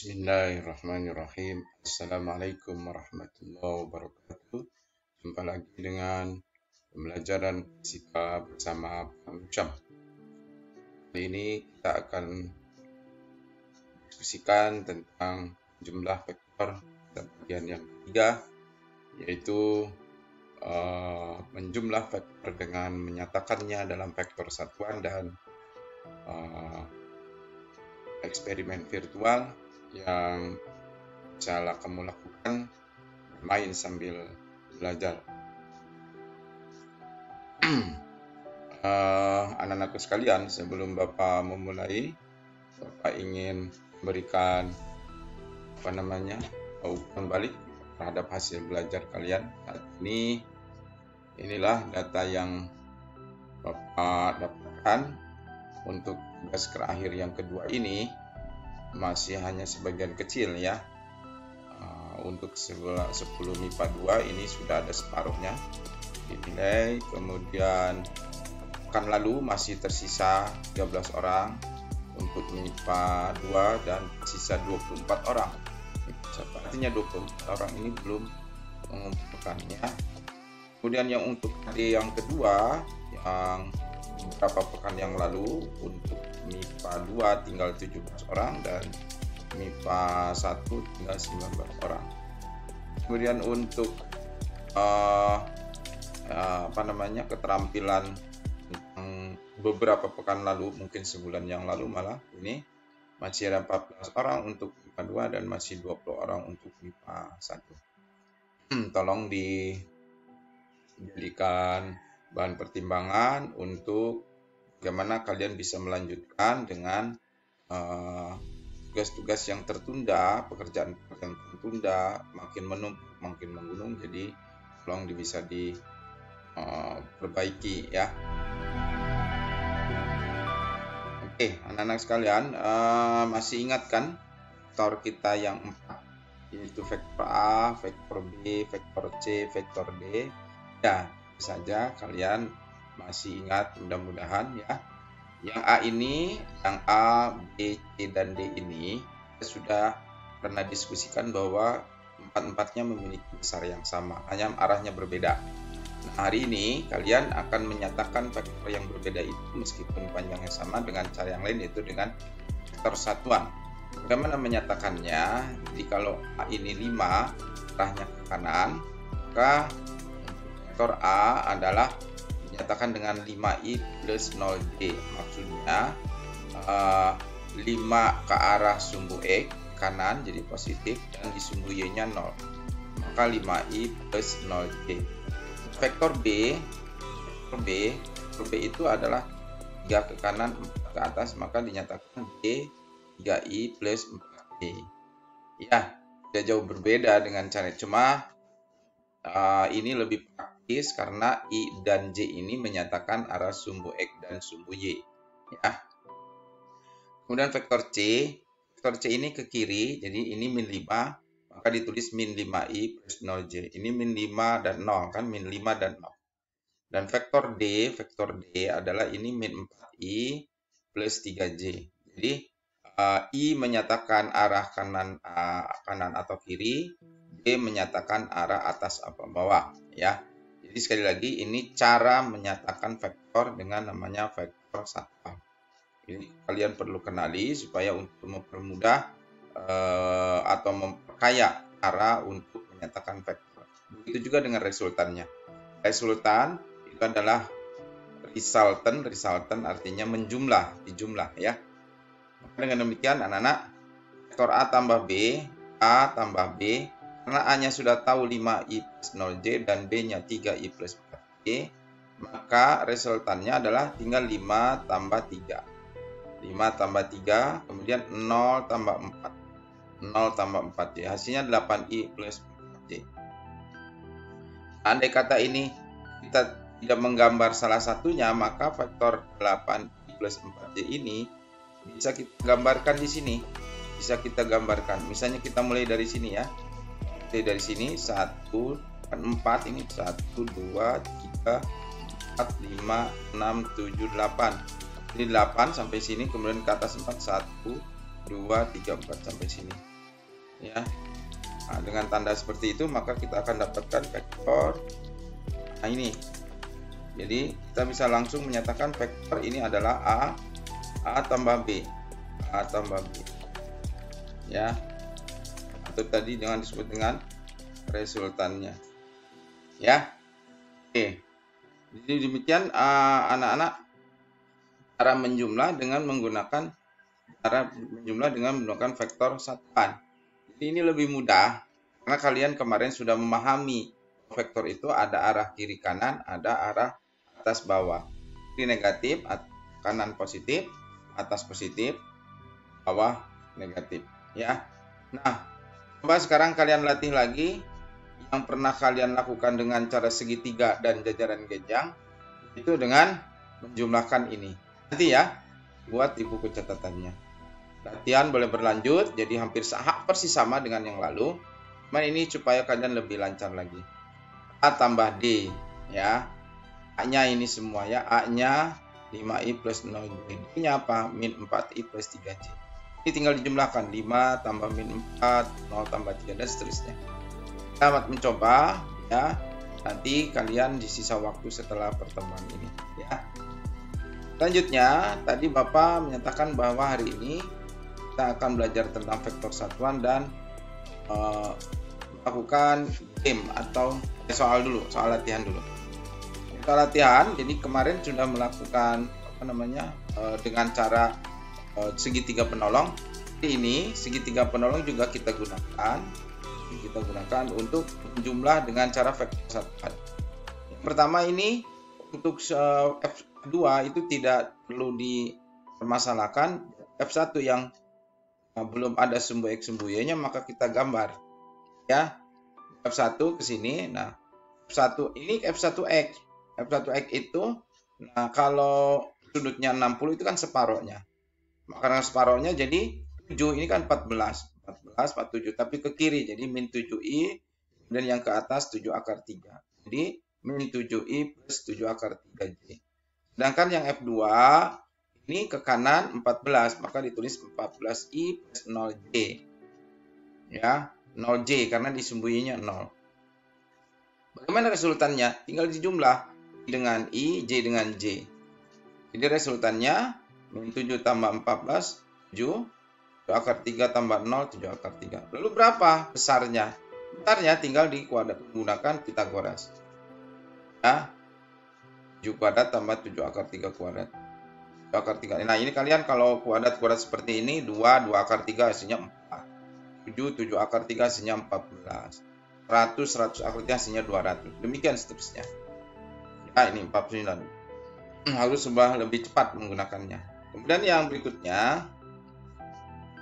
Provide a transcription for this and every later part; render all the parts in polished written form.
Bismillahirrahmanirrahim. Assalamualaikum warahmatullahi wabarakatuh. Jumpa lagi dengan pembelajaran fisika bersama Pak Ucap. Kali ini kita akan diskusikan tentang jumlah vektor pada bagian yang ketiga, yaitu menjumlah vektor dengan menyatakannya dalam vektor satuan dan eksperimen virtual yang bisa kamu lakukan bermain sambil belajar. Anak-anakku sekalian, sebelum Bapak memulai, Bapak ingin memberikan ulang balik terhadap hasil belajar kalian. Saat ini, inilah data yang Bapak dapatkan untuk tugas terakhir yang kedua ini. Masih hanya sebagian kecil ya. Untuk 10 MIPA 2 ini sudah ada separuhnya dinilai. Kemudian pekan lalu masih tersisa 13 orang untuk MIPA 2 dan sisa 24 orang. Artinya 24 orang ini belum mengumpulkannya. Kemudian yang untuk adik yang kedua, yang beberapa pekan yang lalu, untuk MIPA 2 tinggal 17 orang dan MIPA 1 tinggal 19 orang. Kemudian untuk keterampilan beberapa pekan lalu, mungkin sebulan yang lalu malah, ini masih ada 14 orang untuk MIPA 2 dan masih 20 orang untuk MIPA 1. Tolong dijadikan bahan pertimbangan untuk bagaimana kalian bisa melanjutkan dengan tugas-tugas yang tertunda, pekerjaan yang tertunda, makin menumpuk, makin menggunung. Jadi tolong bisa diperbaiki ya. Oke, anak-anak sekalian, masih ingat kan vektor kita yang 4, yaitu vektor A, vektor B, vektor C, vektor D. Ya, saja kalian masih ingat, mudah-mudahan ya. Yang A ini, yang A, B, C, dan D ini sudah pernah diskusikan bahwa empat-empatnya memiliki besar yang sama, hanya arahnya berbeda. Nah, hari ini kalian akan menyatakan vektor yang berbeda itu meskipun panjangnya sama dengan cara yang lain, yaitu dengan vektor satuan. Bagaimana menyatakannya? Jadi kalau A ini 5, arahnya ke kanan, maka vektor A adalah dinyatakan dengan 5i plus 0j. Maksudnya 5 ke arah sumbu X kanan jadi positif dan di sumbu Y nya 0, maka 5i plus 0j. Vektor B itu adalah 3 ke kanan 4 ke atas, maka dinyatakan B 3i plus 4j. Ya, tidak jauh berbeda dengan cara, cuma ini lebih praktis karena I dan J ini menyatakan arah sumbu X dan sumbu Y ya. Kemudian vektor C ini ke kiri, jadi ini min 5, maka ditulis min 5i plus 0j. Ini min 5 dan 0 kan, min 5 dan 0. Dan vektor D adalah ini min 4i plus 3j. Jadi I menyatakan arah kanan atau kiri, D menyatakan arah atas atau bawah ya. Jadi sekali lagi, ini cara menyatakan vektor dengan namanya vektor satuan. Ini kalian perlu kenali supaya untuk mempermudah atau memperkaya cara untuk menyatakan vektor. Begitu juga dengan resultannya. Resultan itu adalah resultant artinya menjumlah, dijumlah ya. Maka dengan demikian anak-anak, vektor A tambah B, karena A-nya sudah tahu 5i plus 0j dan B-nya 3i plus 4j, maka resultannya adalah tinggal 5 tambah 3. 5 tambah 3, kemudian 0 tambah 4. 0 tambah 4j, hasilnya 8i plus 4j. Andai kata ini kita tidak menggambar salah satunya, maka vektor 8i plus 4j ini bisa kita gambarkan di sini. Bisa kita gambarkan. Misalnya kita mulai dari sini ya. Dari sini 1, 4 ini 1, 2, 3, 4, 5, 6, 7, 8. Ini 8 sampai sini, kemudian ke atas 4, 1, 2, 3, 4 sampai sini. ya. Nah, dengan tanda seperti itu maka kita akan dapatkan vektor. Nah, ini. Jadi kita bisa langsung menyatakan vektor ini adalah A tambah B. A tambah B. Ya. Atau tadi dengan disebut dengan resultannya. Ya. Oke. Jadi demikian anak-anak cara menjumlah dengan menggunakan vektor satuan. Jadi ini lebih mudah karena kalian kemarin sudah memahami vektor itu ada arah kiri kanan, ada arah atas bawah. Kiri negatif, kanan positif, atas positif, bawah negatif, ya. Nah, coba sekarang kalian latih lagi yang pernah kalian lakukan dengan cara segitiga dan jajaran genjang itu dengan menjumlahkan ini. Nanti ya, buat di buku catatannya. Latihan boleh berlanjut, jadi hampir persis sama dengan yang lalu. Cuman ini supaya kalian lebih lancar lagi. A tambah D, ya. A-nya ini semua ya. A-nya 5i plus 0j. D-nya apa? Min 4i plus 3j. Ini tinggal dijumlahkan. 5 tambah min 4, 0 tambah 3, dan seterusnya. Selamat mencoba, ya. Nanti kalian di sisa waktu setelah pertemuan ini, ya. Selanjutnya, tadi Bapak menyatakan bahwa hari ini kita akan belajar tentang vektor satuan dan melakukan game atau soal latihan dulu. Soal latihan, jadi kemarin sudah melakukan dengan cara segitiga penolong. Ini segitiga penolong juga kita gunakan untuk menjumlah dengan cara vektor satuan. Yang pertama ini untuk F2 itu tidak perlu dipermasalahkan. F1 yang belum ada sumbu X sumbu Y-nya maka kita gambar, ya. F1 ke sini. Nah, F1 ini F1X. F1X itu, nah kalau sudutnya 60 itu kan separohnya. Karena separohnya jadi 7, ini kan 14, 47, tapi ke kiri jadi min 7i, dan yang ke atas 7 akar 3. Jadi min 7i plus 7 akar 3j. Sedangkan yang F2 ini ke kanan 14, maka ditulis 14i plus 0j. Ya, 0j karena disembunyinya 0. Bagaimana resultannya? Tinggal dijumlah dengan i, j dengan j. Jadi resultannya min 7 tambah 14, 7 akar 3 tambah 0, 7 akar 3. Lalu berapa besarnya? Besarnya tinggal digunakan Pitagoras. Ya, 7 kuadrat tambah 7 akar 3 kuadrat. 7 akar 3. Nah, ini kalian kalau kuadrat seperti ini, 2 akar 3 hasilnya 4. 7 akar 3 hasilnya 14. 100 akar 3 hasilnya 200. Demikian seterusnya. Ya, ini 49. Harus lebih cepat menggunakannya. Kemudian yang berikutnya,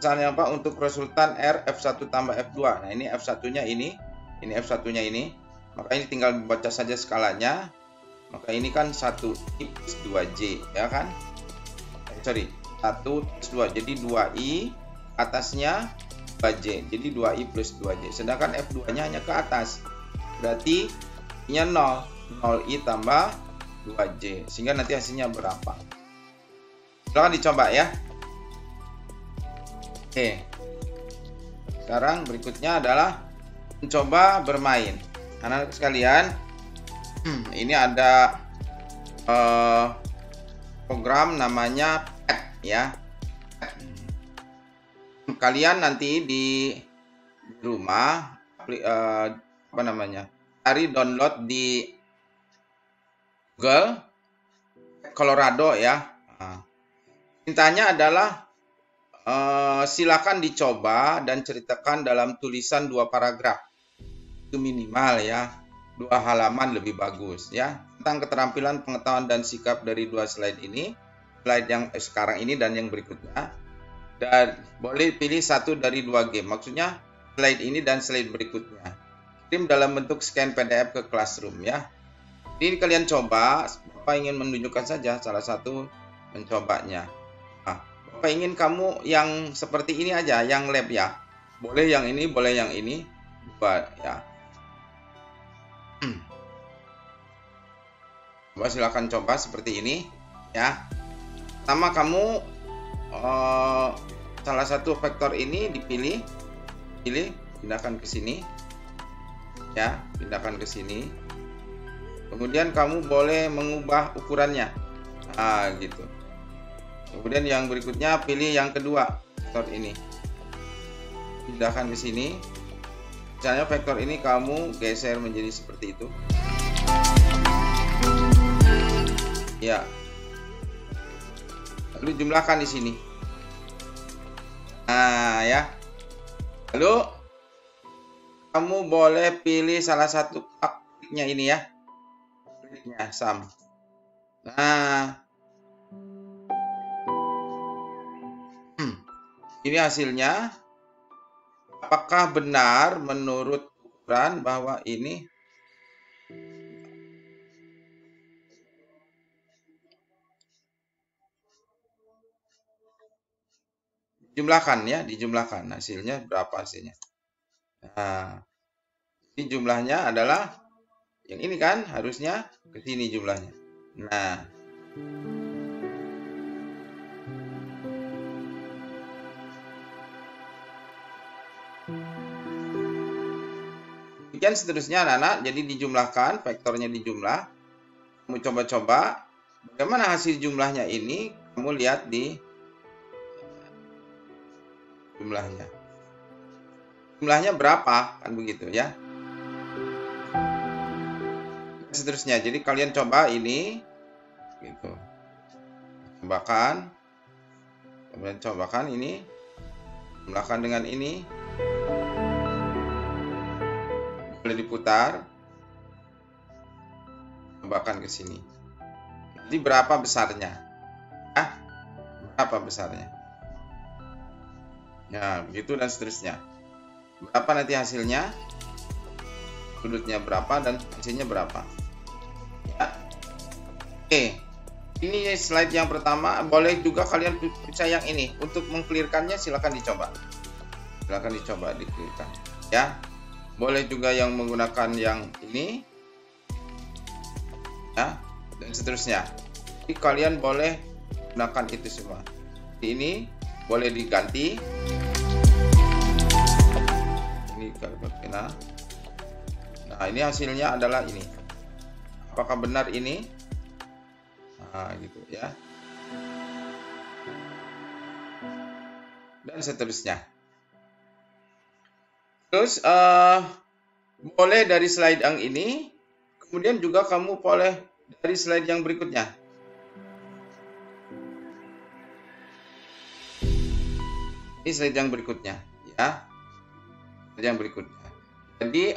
misalnya apa untuk resultan R F1 tambah F2. Nah, ini F1-nya ini F1-nya ini. Maka ini tinggal dibaca saja skalanya. Maka ini kan 1i plus 2j, ya kan? 1 plus 2. Jadi 2i, atasnya 2j. Jadi 2i plus 2j. Sedangkan F2-nya hanya ke atas. Berarti nya 0. 0i tambah 2j. Sehingga nanti hasilnya berapa? Silahkan dicoba ya. Oke. Sekarang berikutnya adalah mencoba bermain. Anak-anak sekalian, ini ada program namanya PET, ya. Kalian nanti di rumah cari download di Google Colorado, ya. Nah, perintahnya adalah silakan dicoba dan ceritakan dalam tulisan 2 paragraf. Itu minimal ya, 2 halaman lebih bagus ya, tentang keterampilan, pengetahuan dan sikap dari 2 slide ini, slide yang sekarang ini dan yang berikutnya. Dan boleh pilih 1 dari 2 game, maksudnya slide ini dan slide berikutnya. Kirim dalam bentuk scan PDF ke Classroom ya. Ini kalian coba, Bapak ingin menunjukkan saja salah satu mencobanya. Nah, Bapak ingin kamu yang seperti ini aja, yang lab ya. Boleh yang ini, boleh yang ini, ya. Coba silakan coba seperti ini ya. Pertama kamu salah satu vektor ini dipilih, pilih, pindahkan ke sini. Ya, pindahkan ke sini. Kemudian kamu boleh mengubah ukurannya. Nah, gitu. Kemudian yang berikutnya pilih yang kedua, vektor ini. Pindahkan ke sini. Misalnya vektor ini kamu geser menjadi seperti itu. Ya. Lalu jumlahkan di sini. Nah, ya. Lalu kamu boleh pilih salah satu kliknya ini ya. Kliknya sum. Nah, ini hasilnya. Apakah benar menurut ukuran bahwa ini dijumlahkan ya, dijumlahkan hasilnya berapa hasilnya. Nah, ini jumlahnya adalah yang ini kan, harusnya ke sini jumlahnya. Nah, demikian seterusnya anak-anak. Jadi dijumlahkan, vektornya dijumlah. Kamu coba-coba bagaimana hasil jumlahnya ini. Kamu lihat di jumlahnya. Jumlahnya berapa, kan begitu ya. Seterusnya. Jadi kalian coba ini gitu. Cobakan. Kemudian cobakan ini. Jumlahkan dengan ini. Boleh diputar. Cobakan ke sini. Jadi berapa besarnya? Berapa besarnya? Ya, begitu dan seterusnya. Berapa nanti hasilnya? Sudutnya berapa dan hasilnya berapa? Ya. Oke. Ini slide yang pertama. Boleh juga kalian periksa yang ini. Untuk mengclearkannya silakan dicoba. Silakan dicoba diclearkan. Ya. Boleh juga yang menggunakan yang ini. Ya, dan seterusnya. Jadi kalian boleh gunakan itu semua. Ini boleh diganti. Ini kalau pakai nah, ini hasilnya adalah ini. Apakah benar ini? Nah, gitu ya. Dan seterusnya. Terus boleh dari slide yang ini, kemudian juga kamu boleh dari slide yang berikutnya. Ini slide yang berikutnya, ya. Slide yang berikutnya. Jadi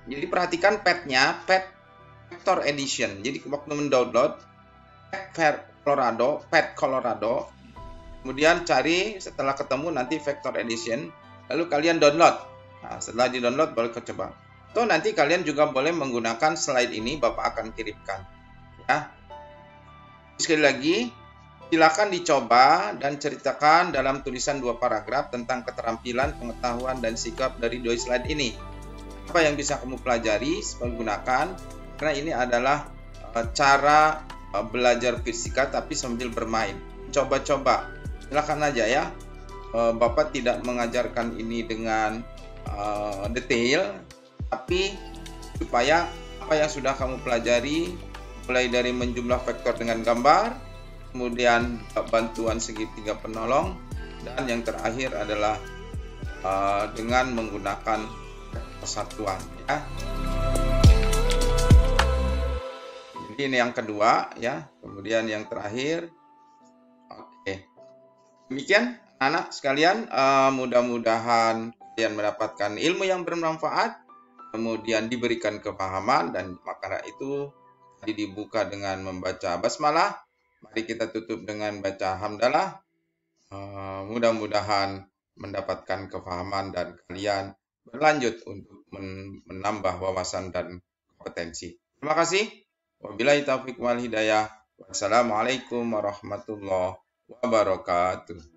jadi perhatikan petnya, pet vector edition. Jadi waktu mendownload pet Colorado, kemudian cari, setelah ketemu nanti vector edition, lalu kalian download. Nah, setelah di-download boleh coba. Atau nanti kalian juga boleh menggunakan slide ini, Bapak akan kirimkan. Ya. Sekali lagi, silakan dicoba dan ceritakan dalam tulisan 2 paragraf tentang keterampilan, pengetahuan, dan sikap dari 2 slide ini. Apa yang bisa kamu pelajari menggunakan, karena ini adalah cara belajar fisika tapi sambil bermain. Coba-coba, silakan aja ya. Bapak tidak mengajarkan ini dengan detail, tapi supaya apa yang sudah kamu pelajari, mulai dari menjumlah vektor dengan gambar, kemudian bantuan segitiga penolong, dan yang terakhir adalah dengan menggunakan persatuan, ya. Jadi ini yang kedua, ya. Kemudian yang terakhir. Oke. Demikian anak sekalian, mudah-mudahan kalian mendapatkan ilmu yang bermanfaat, kemudian diberikan kepahaman, dan maka itu tadi dibuka dengan membaca basmalah. Mari kita tutup dengan baca hamdalah. Mudah-mudahan mendapatkan kepahaman dan kalian berlanjut untuk menambah wawasan dan kompetensi. Terima kasih. Wabillahi taufiq wal hidayah. Wassalamualaikum warahmatullahi wabarakatuh.